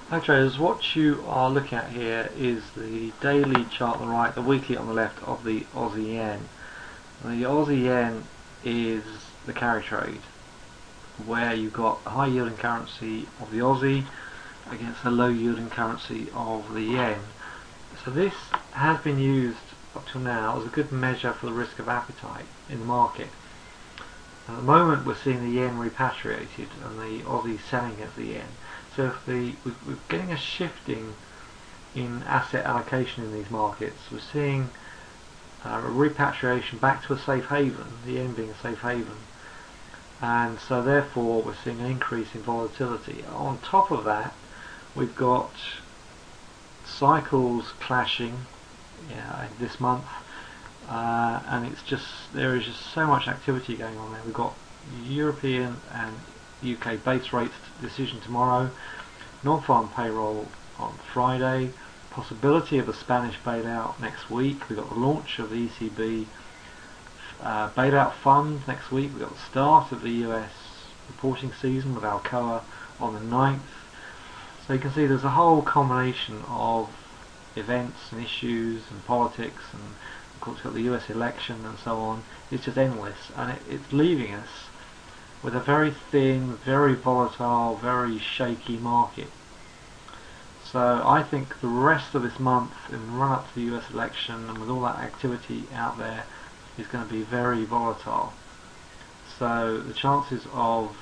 Hi traders, what you are looking at here is the daily chart on the right, the weekly on the left of the Aussie yen. The Aussie yen is the carry trade, where you've got a high yielding currency of the Aussie against a low yielding currency of the yen. So this has been used up till now as a good measure for the risk of appetite in the market. At the moment we're seeing the yen repatriated and the Aussie selling against the yen. So if we're getting a shifting in asset allocation in these markets. We're seeing a repatriation back to a safe haven, the yen being a safe haven, and so therefore we're seeing an increase in volatility. On top of that, we've got cycles clashing this month, and there is just so much activity going on there. We've got European and UK base rates decision tomorrow, non-farm payroll on Friday, possibility of a Spanish bailout next week. We've got the launch of the ECB bailout fund next week. We've got the start of the US reporting season with Alcoa on the 9th. So you can see there's a whole combination of events and issues and politics, and of course you've got the US election and so on. It's just endless, and it's leaving us with a very thin, very volatile, very shaky market. So I think the rest of this month, in the run up to the US election and with all that activity out there, is going to be very volatile. So the chances of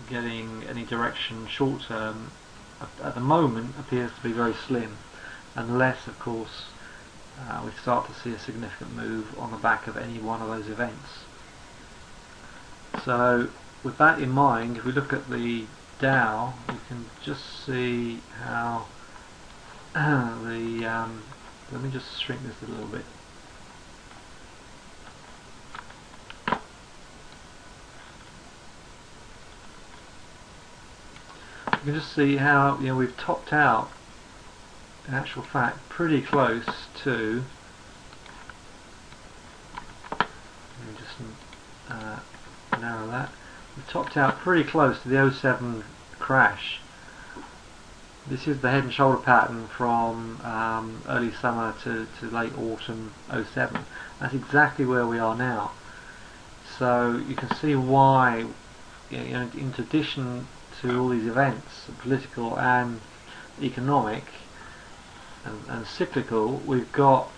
getting any direction short term at the moment appears to be very slim, unless of course we start to see a significant move on the back of any one of those events. So with that in mind, if we look at the Dow, we can just see how let me just shrink this a little bit. You can just see how we've topped out, in actual fact, pretty close to. Let me just narrow that. We've topped out pretty close to the 07 crash. This is the head and shoulder pattern from early summer to late autumn 07. That's exactly where we are now. So you can see why, in addition to all these events, political and economic and cyclical, we've got,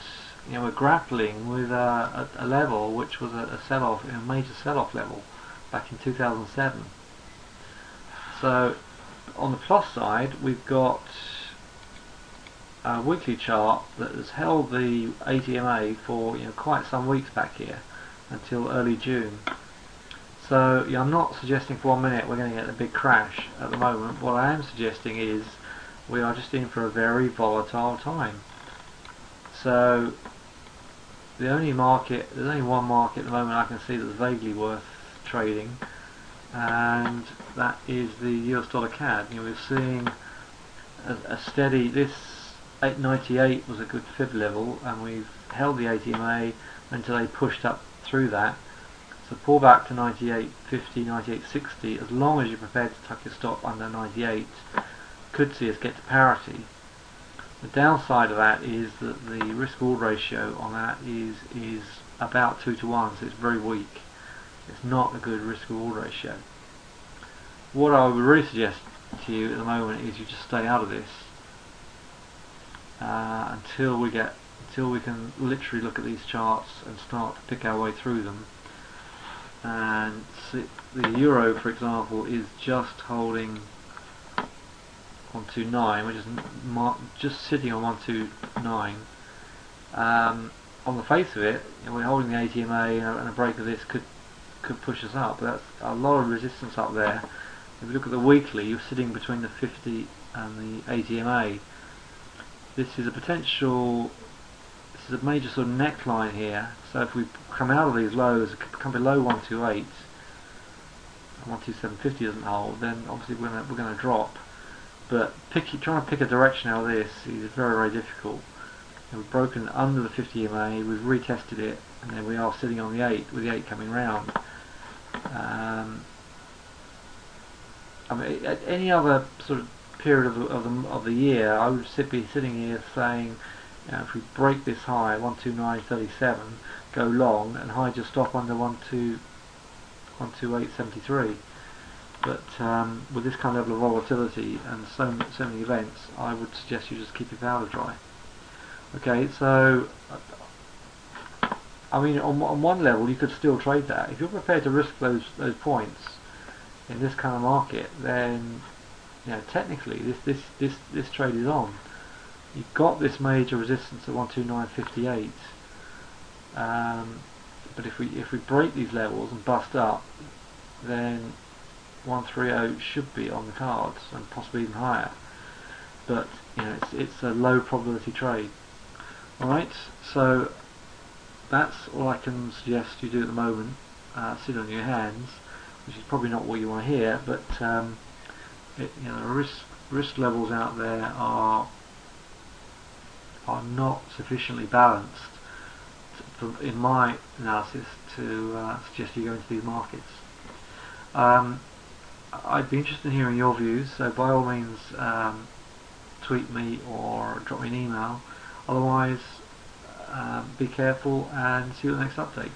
we're grappling with a level which was a sell-off, a major sell-off level back in 2007. So on the plus side, we've got a weekly chart that has held the ATMA for quite some weeks back here until early June. So I'm not suggesting for 1 minute we're going to get a big crash at the moment. What I am suggesting is we are just in for a very volatile time. So there's only one market at the moment I can see that's vaguely worth trading, and that is the US dollar CAD. We're seeing a steady, this 898 was a good fib level, and we've held the ATMA until they pushed up through that. So pull back to 98.50, 98.60, as long as you're prepared to tuck your stop under 98, could see us get to parity. The downside of that is that the risk reward ratio on that is about 2 to 1, so it's very weak. It's not a good risk reward ratio. What I would really suggest to you at the moment is you just stay out of this until we can literally look at these charts and start to pick our way through them. And the euro, for example, is just holding 129, which is just sitting on 129. On the face of it, we're holding the ATMA, and a break of this could push us up, but that's a lot of resistance up there. If you look at the weekly, you're sitting between the 50 and the ATMA. This is a major sort of neckline here. So if we come out of these lows, come below 128, and 127.50 doesn't hold, then obviously we're going to drop. But trying to pick a direction out of this is very, very difficult. And we've broken under the 50 EMA, we've retested it, and then we are sitting on the 8, with the 8 coming round. I mean, at any other sort of period of the year, I would be sitting here saying, if we break this high 129.37, go long and hide your stop under 128.73. But with this kind of level of volatility and so many events, I would suggest you just keep your powder dry. Okay, so I mean, on one level, you could still trade that. If you're prepared to risk those points in this kind of market, then technically this trade is on. You've got this major resistance at 129.58, but if we break these levels and bust up, then 130 should be on the cards and possibly even higher. But it's a low probability trade. Alright, so that's all I can suggest you do at the moment. Sit on your hands, which is probably not what you want to hear, but risk levels out there are not sufficiently balanced in my analysis to suggest you go into these markets. I'd be interested in hearing your views, so by all means tweet me or drop me an email. Otherwise, be careful and see you at the next update.